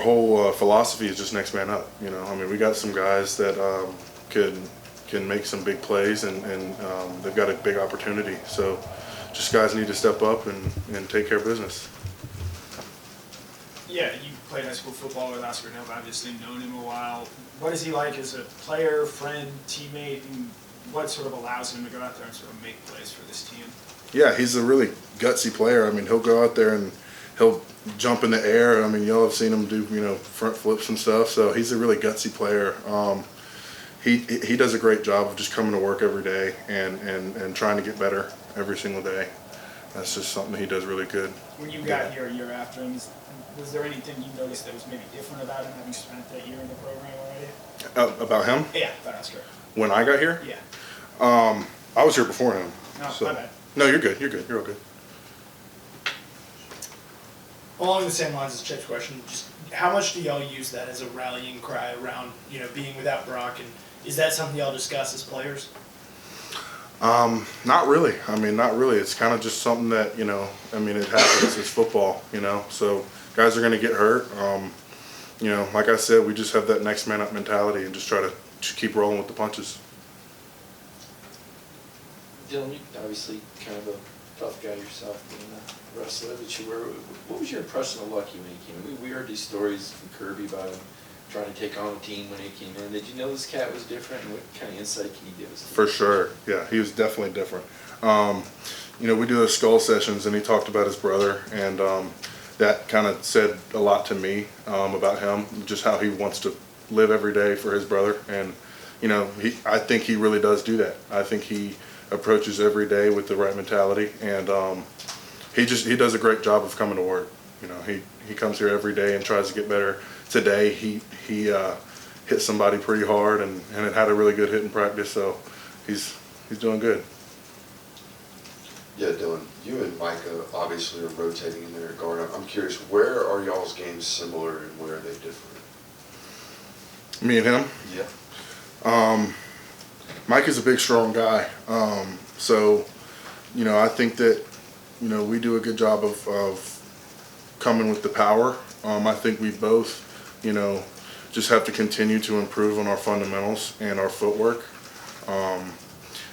whole philosophy is just next man up. I mean, we got some guys that can make some big plays, and they've got a big opportunity. So just guys need to step up and take care of business. Yeah, you played high school football with Oscar Delp, obviously known him a while. What is he like as a player, friend, teammate, and what sort of allows him to go out there and sort of make plays for this team? Yeah, he's a really gutsy player. I mean, he'll go out there and he'll jump in the air. I mean, y'all have seen him do, front flips and stuff. So he's a really gutsy player. He does a great job of just coming to work every day and trying to get better every single day. That's just something he does really good. When you got here a year after him, was there anything you noticed that was maybe different about him, having spent that year in the program already? About him? Yeah, about Oscar. When I got here? Yeah. I was here before him. No, so. my bad. No, you're good. You're good. You're all good. Along the same lines as Chip's question, just how much do y'all use that as a rallying cry around, being without Brock, and is that something y'all discuss as players? Not really. I mean, not really. It's kind of just something that, I mean, it happens. It's football, so guys are going to get hurt. Like I said, we just have that next man up mentality and just try to keep rolling with the punches. Dylan, you're obviously kind of a tough guy yourself, being a wrestler that you were. What was your impression of Lucky when he came in? We heard these stories from Kirby about him trying to take on a team when he came in. Did you know this cat was different, and what kind of insight can you give us? For sure. Yeah, he was definitely different. We do those skull sessions, and he talked about his brother, and that kind of said a lot to me about him, just how he wants to live every day for his brother. And, I think he really does do that. I think he approaches every day with the right mentality, and he does a great job of coming to work. He comes here every day and tries to get better. Today he hit somebody pretty hard and it had a really good hit in practice, so he's doing good. Yeah, Dylan, you and Micah obviously are rotating in there at guard. I'm curious, where are y'all's games similar and where are they different? Me and him? Yeah. Mike is a big, strong guy. So, I think that, we do a good job of coming with the power. I think we both, just have to continue to improve on our fundamentals and our footwork.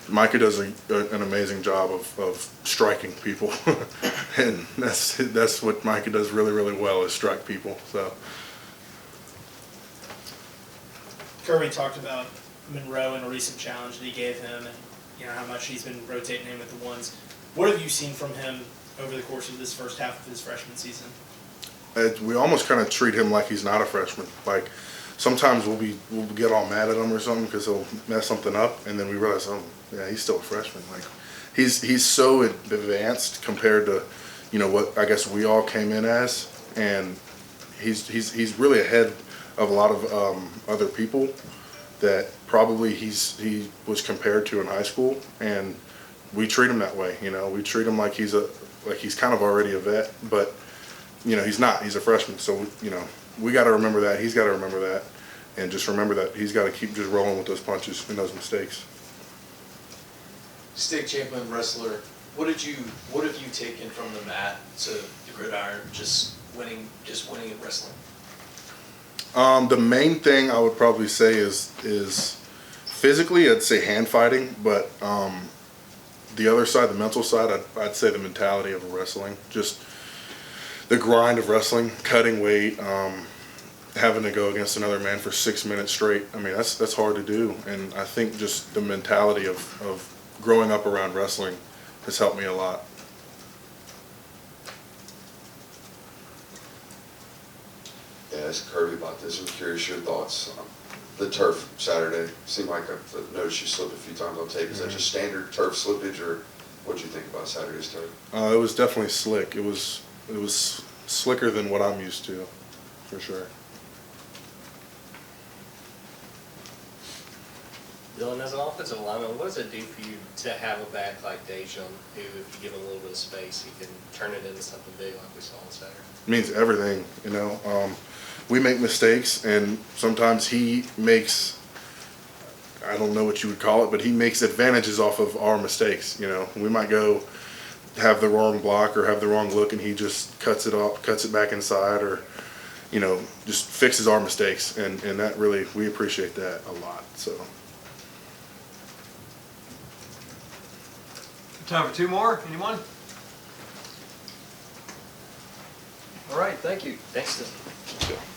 Micah does an amazing job of striking people, and that's what Micah does really, really well, is strike people. So. Kirby talked about Monroe in a recent challenge that he gave him, and how much he's been rotating him with the ones. What have you seen from him over the course of this first half of his freshman season? We almost kind of treat him like he's not a freshman. Like, sometimes we'll get all mad at him or something because he'll mess something up, and then we realize, oh yeah, he's still a freshman. Like, he's so advanced compared to what I guess we all came in as, and he's really ahead of a lot of other people that probably he was compared to in high school, and we treat him that way. We treat him like he's kind of already a vet, but he's not. He's a freshman, so we got to remember that. He's got to remember that, and just remember that he's got to keep just rolling with those punches and those mistakes. State champion wrestler, what have you taken from the mat to the gridiron? Just winning at wrestling. The main thing I would probably say is physically, I'd say hand fighting, but the other side, the mental side, I'd say the mentality of wrestling. Just the grind of wrestling, cutting weight, having to go against another man for 6 minutes straight. I mean, that's hard to do, and I think just the mentality of growing up around wrestling has helped me a lot. Yeah, ask Kirby about this. I'm curious your thoughts. The turf Saturday seemed like I noticed you slipped a few times on tape. Is that just standard turf slippage, or what do you think about Saturday's turf? It was definitely slick. It was slicker than what I'm used to, for sure. Dylan, as an offensive lineman, what does it do for you to have a back like Dejan, who, if you give him a little bit of space, he can turn it into something big like we saw on Saturday? It means everything, we make mistakes, and sometimes he makes, I don't know what you would call it, but he makes advantages off of our mistakes. We might go have the wrong block or have the wrong look, and he just cuts it off, cuts it back inside, or you know, just fixes our mistakes, and that really, we appreciate that a lot, so. Time for two more, anyone? All right, thank you. Thanks, Dylan.